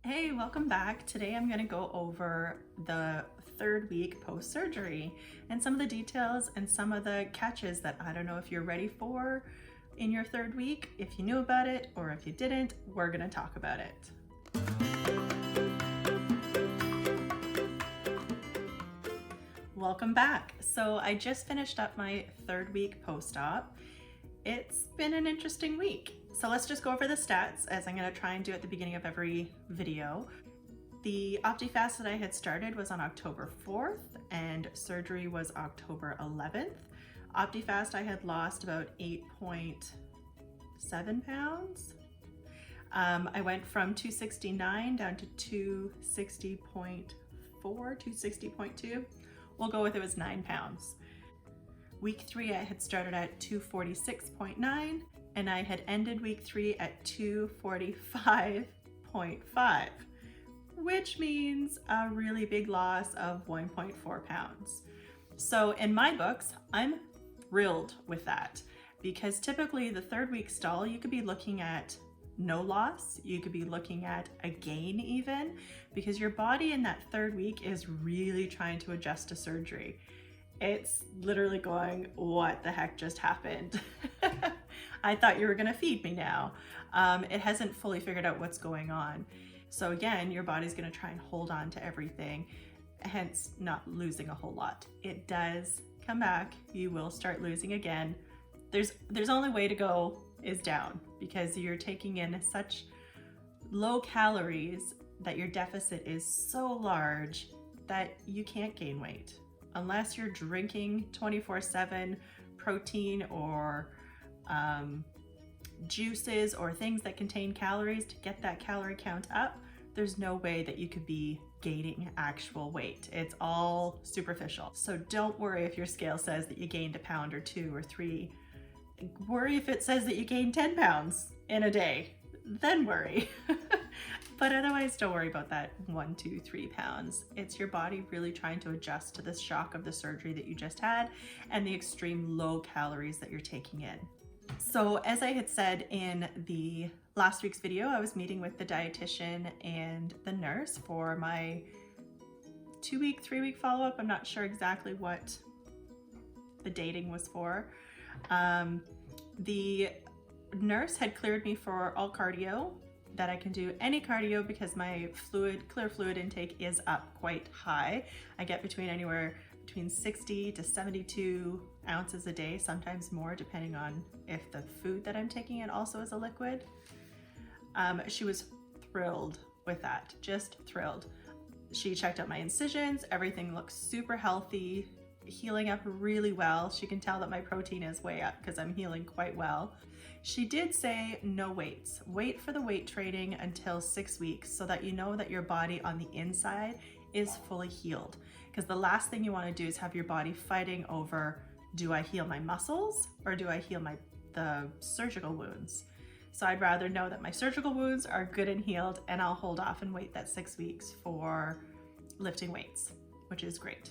Hey, welcome back. Today I'm going to go over the third week post-surgery and some of the details and some of the catches that I don't know if you're ready for in your third week. If you knew about it or if you didn't, we're going to talk about it. Welcome back. So I just finished up my third week post-op. It's been an interesting week. So let's just go over the stats, as I'm going to try and do at the beginning of every video. The OptiFast that I had started was on October 4th and surgery was October 11th. OptiFast I had lost about 8.7 pounds. I went from 269 down to 260.4, 260.2. We'll go with it was 9 pounds. Week 3 I had started at 246.9 and I had ended week 3 at 245.5, which means a really big loss of 1.4 pounds. So in my books, I'm thrilled with that because typically the third week stall, you could be looking at no loss, you could be looking at a gain even, because your body in that third week is really trying to adjust to surgery. It's literally going, what the heck just happened? I thought you were gonna feed me now. It hasn't fully figured out what's going on. So again, your body's gonna try and hold on to everything, hence not losing a whole lot. It does come back, you will start losing again. There's only way to go is down because you're taking in such low calories that your deficit is so large that you can't gain weight. Unless you're drinking 24/7 protein or juices or things that contain calories to get that calorie count up, there's no way that you could be gaining actual weight. It's all superficial. So don't worry if your scale says that you gained a pound or 2 or 3. Worry if it says that you gained 10 pounds in a day, then worry. But otherwise, don't worry about that 1, 2, 3 pounds. It's your body really trying to adjust to the shock of the surgery that you just had and the extreme low calories that you're taking in. So as I had said in the last week's video, I was meeting with the dietitian and the nurse for my 2-week, 3-week follow-up. I'm not sure exactly what the dating was for. The nurse had cleared me for all cardio, that I can do any cardio because my clear fluid intake is up quite high. I get anywhere between 60 to 72 ounces a day, sometimes more depending on if the food that I'm taking in also is a liquid. She was thrilled with that, just thrilled. She checked out my incisions, everything looks super healthy, healing up really well. She can tell that my protein is way up because I'm healing quite well. She did say no weights. Wait for the weight training until 6 weeks so that you know that your body on the inside is fully healed. Because the last thing you want to do is have your body fighting over, do I heal my muscles or do I heal the surgical wounds? So I'd rather know that my surgical wounds are good and healed, and I'll hold off and wait that 6 weeks for lifting weights, which is great.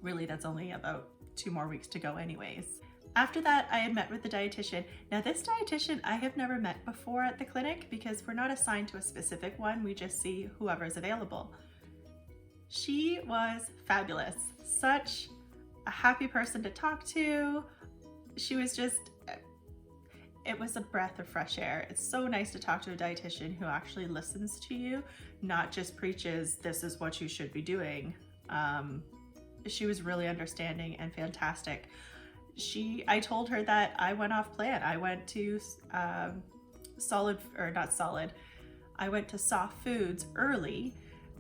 Really, that's only about 2 more weeks to go anyways. After that, I had met with the dietitian. Now this dietitian I have never met before at the clinic because we're not assigned to a specific one. We just see whoever's available. She was fabulous. Such a happy person to talk to. She was just, it was a breath of fresh air. It's so nice to talk to a dietitian who actually listens to you, not just preaches, this is what you should be doing. She was really understanding and fantastic. I told her that I went off plan. I went to I went to soft foods early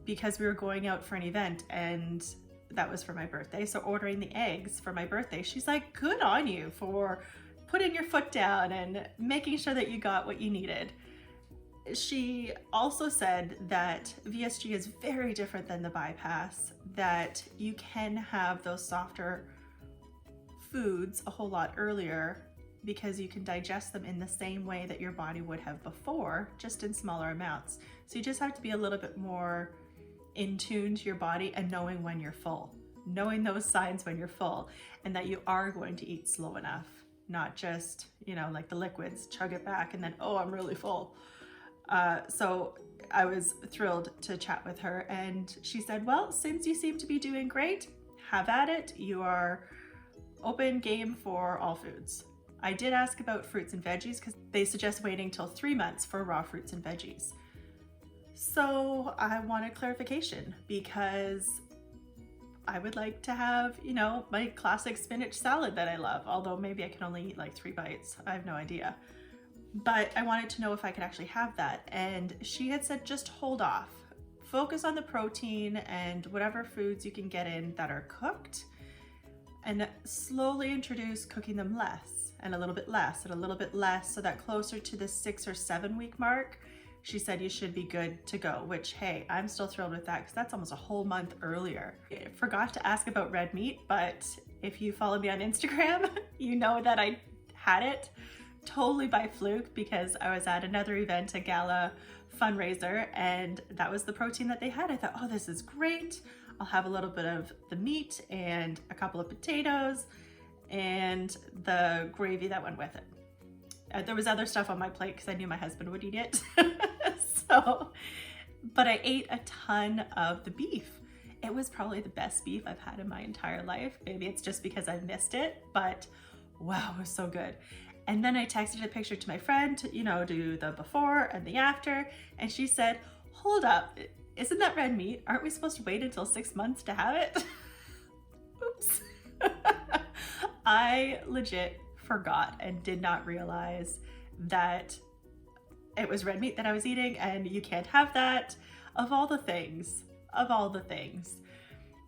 because we were going out for an event and that was for my birthday. So ordering the eggs for my birthday, she's like, good on you for putting your foot down and making sure that you got what you needed. She also said that VSG is very different than the bypass, that you can have those softer foods a whole lot earlier because you can digest them in the same way that your body would have before, just in smaller amounts. So you just have to be a little bit more in tune to your body and knowing when you're full, knowing those signs when you're full, and that you are going to eat slow enough, not just, like the liquids, chug it back and then, oh, I'm really full. So I was thrilled to chat with her, and she said, well, since you seem to be doing great, have at it. You are open game for all foods. I did ask about fruits and veggies because they suggest waiting till 3 months for raw fruits and veggies. So I wanted clarification because I would like to have, you know, my classic spinach salad that I love, although maybe I can only eat like 3 bites. I have no idea. But I wanted to know if I could actually have that. And she had said, just hold off. Focus on the protein and whatever foods you can get in that are cooked, and slowly introduce cooking them less and a little bit less and a little bit less, so that closer to the 6 or 7 week mark, she said you should be good to go, which, hey, I'm still thrilled with that because that's almost a whole month earlier. I forgot to ask about red meat, but if you follow me on Instagram, you know that I had it totally by fluke because I was at another event, a Gala fundraiser, and that was the protein that they had. I thought, oh, this is great. I'll have a little bit of the meat and a couple of potatoes and the gravy that went with it. There was other stuff on my plate because I knew my husband would eat it. But I ate a ton of the beef. It was probably the best beef I've had in my entire life. Maybe it's just because I missed it, but wow, it was so good. And then I texted a picture to my friend to, you know, do the before and the after. And she said, hold up, isn't that red meat? Aren't we supposed to wait until 6 months to have it? Oops. I legit forgot and did not realize that it was red meat that I was eating, and you can't have that, of all the things.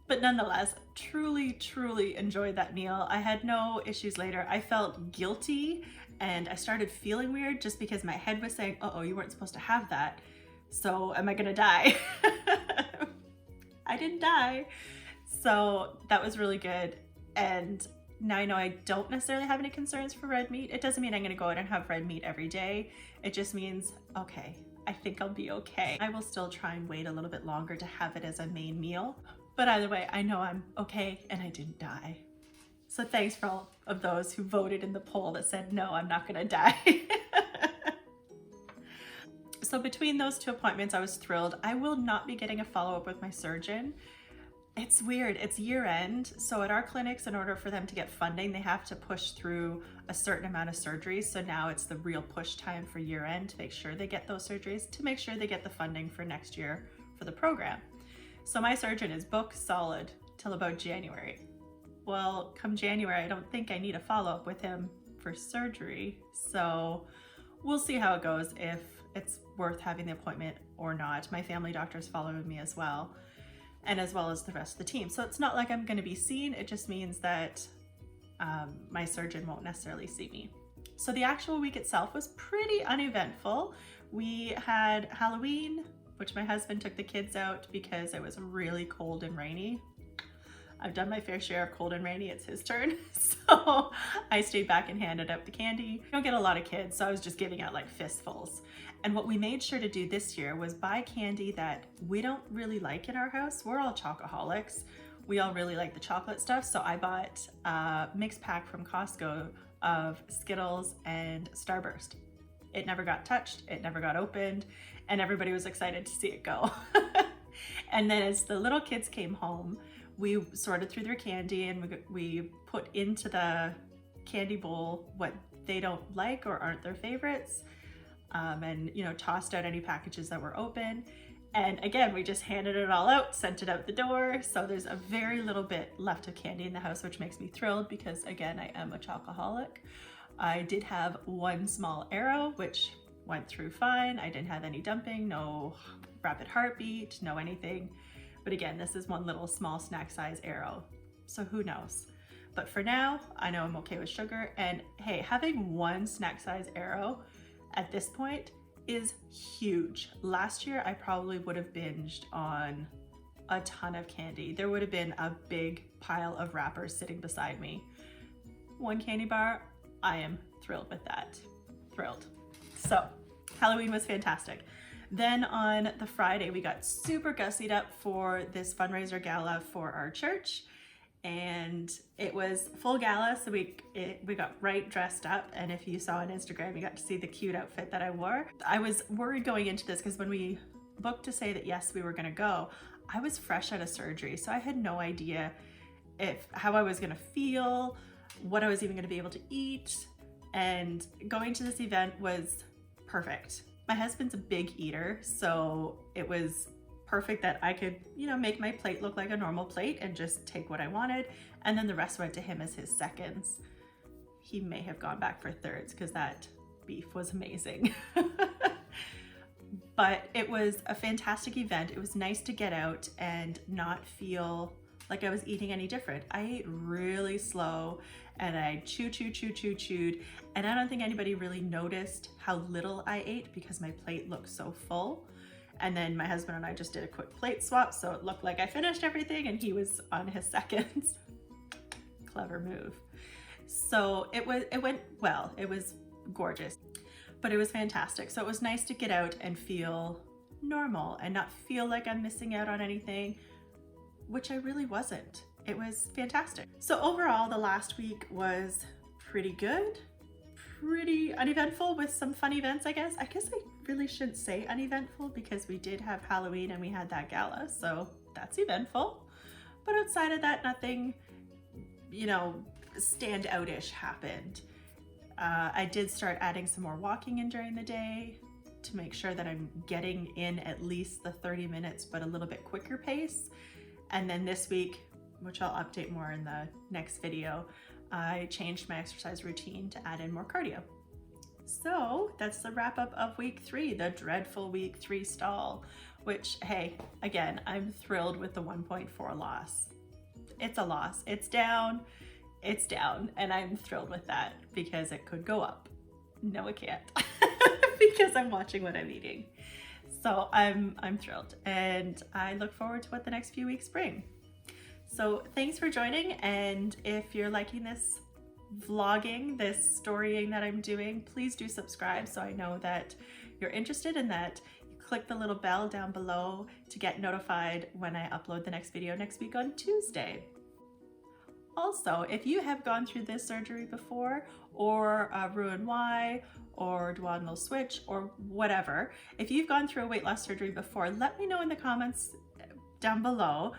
But nonetheless, truly enjoyed that meal. I had no issues later. I felt guilty and I started feeling weird just because my head was saying, uh-oh, you weren't supposed to have that. So am I gonna die? I didn't die. So that was really good. And now I know I don't necessarily have any concerns for red meat. It doesn't mean I'm gonna go out and have red meat every day. It just means, okay, I think I'll be okay. I will still try and wait a little bit longer to have it as a main meal. But either way, I know I'm okay and I didn't die. So thanks for all of those who voted in the poll that said, no, I'm not gonna die. So between those 2 appointments, I was thrilled. I will not be getting a follow-up with my surgeon. It's weird, it's year end. So at our clinics, in order for them to get funding, they have to push through a certain amount of surgeries. So now it's the real push time for year end to make sure they get those surgeries, to make sure they get the funding for next year for the program. So my surgeon is booked solid till about January. Well, come January, I don't think I need a follow-up with him for surgery. So we'll see how it goes, if it's worth having the appointment or not. My family doctor is following me as well, and as well as the rest of the team. So it's not like I'm going to be seen. It just means that my surgeon won't necessarily see me. So the actual week itself was pretty uneventful. We had Halloween, which my husband took the kids out because it was really cold and rainy. I've done my fair share of cold and rainy, it's his turn. So I stayed back and handed out the candy. I don't get a lot of kids, so I was just giving out like fistfuls. And what we made sure to do this year was buy candy that we don't really like in our house. We're all chocoholics. We all really like the chocolate stuff. So I bought a mixed pack from Costco of Skittles and Starburst. It never got touched, it never got opened, and everybody was excited to see it go. And then as the little kids came home, we sorted through their candy and we put into the candy bowl what they don't like or aren't their favorites, and you know, tossed out any packages that were open. And again, we just handed it all out, sent it out the door. So there's a very little bit left of candy in the house, which makes me thrilled because again, I am a chocoholic. I did have one small arrow, which went through fine. I didn't have any dumping, no rapid heartbeat, no anything. But again, this is one little small snack size arrow. So who knows? But for now, I know I'm okay with sugar. And hey, having one snack size arrow at this point is huge. Last year, I probably would have binged on a ton of candy. There would have been a big pile of wrappers sitting beside me. One candy bar, I am thrilled with that. Thrilled. So Halloween was fantastic. Then on the Friday, we got super gussied up for this fundraiser gala for our church. And it was full gala, so we got right dressed up. And if you saw on Instagram, you got to see the cute outfit that I wore. I was worried going into this because when we booked to say that yes, we were gonna go, I was fresh out of surgery, so I had no idea how I was gonna feel, what I was even gonna be able to eat, and going to this event was perfect. My husband's a big eater, so it was perfect that I could, make my plate look like a normal plate and just take what I wanted, and then the rest went to him as his seconds. He may have gone back for thirds because that beef was amazing. But it was a fantastic event. It was nice to get out and not feel like I was eating any different. I ate really slow and I chewed, and I don't think anybody really noticed how little I ate because my plate looked so full. And then my husband and I just did a quick plate swap, so it looked like I finished everything and he was on his seconds. Clever move. So it went well. It was gorgeous, but it was fantastic. So it was nice to get out and feel normal and not feel like I'm missing out on anything, which I really wasn't. It was fantastic. So overall, the last week was pretty good, pretty uneventful with some fun events, I guess. I really shouldn't say uneventful because we did have Halloween and we had that gala, so that's eventful. But outside of that, nothing, stand out-ish happened. I did start adding some more walking in during the day to make sure that I'm getting in at least the 30 minutes, but a little bit quicker pace. And then this week, which I'll update more in the next video, I changed my exercise routine to add in more cardio. So that's the wrap up of week 3, the dreadful week 3 stall, which, hey, again, I'm thrilled with the 1.4 loss. It's a loss. It's down, and I'm thrilled with that because it could go up. No, it can't because I'm watching what I'm eating. So I'm thrilled, and I look forward to what the next few weeks bring. So thanks for joining, and if you're liking this vlogging, this storying that I'm doing, please do subscribe so I know that you're interested, and that you click the little bell down below to get notified when I upload the next video next week on Tuesday. Also, if you have gone through this surgery before, or Roux-en-Y, or duodenal switch, or whatever, if you've gone through a weight loss surgery before, let me know in the comments down below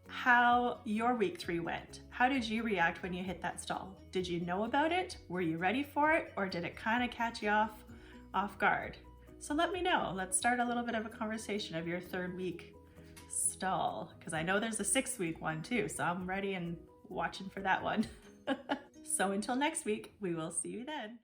how your week 3 went. How did you react when you hit that stall? Did you know about it? Were you ready for it? Or did it kind of catch you off guard? So let me know. Let's start a little bit of a conversation of your 3rd week stall, because I know there's a 6-week one too, so I'm ready and watching for that one. So until next week, we will see you then.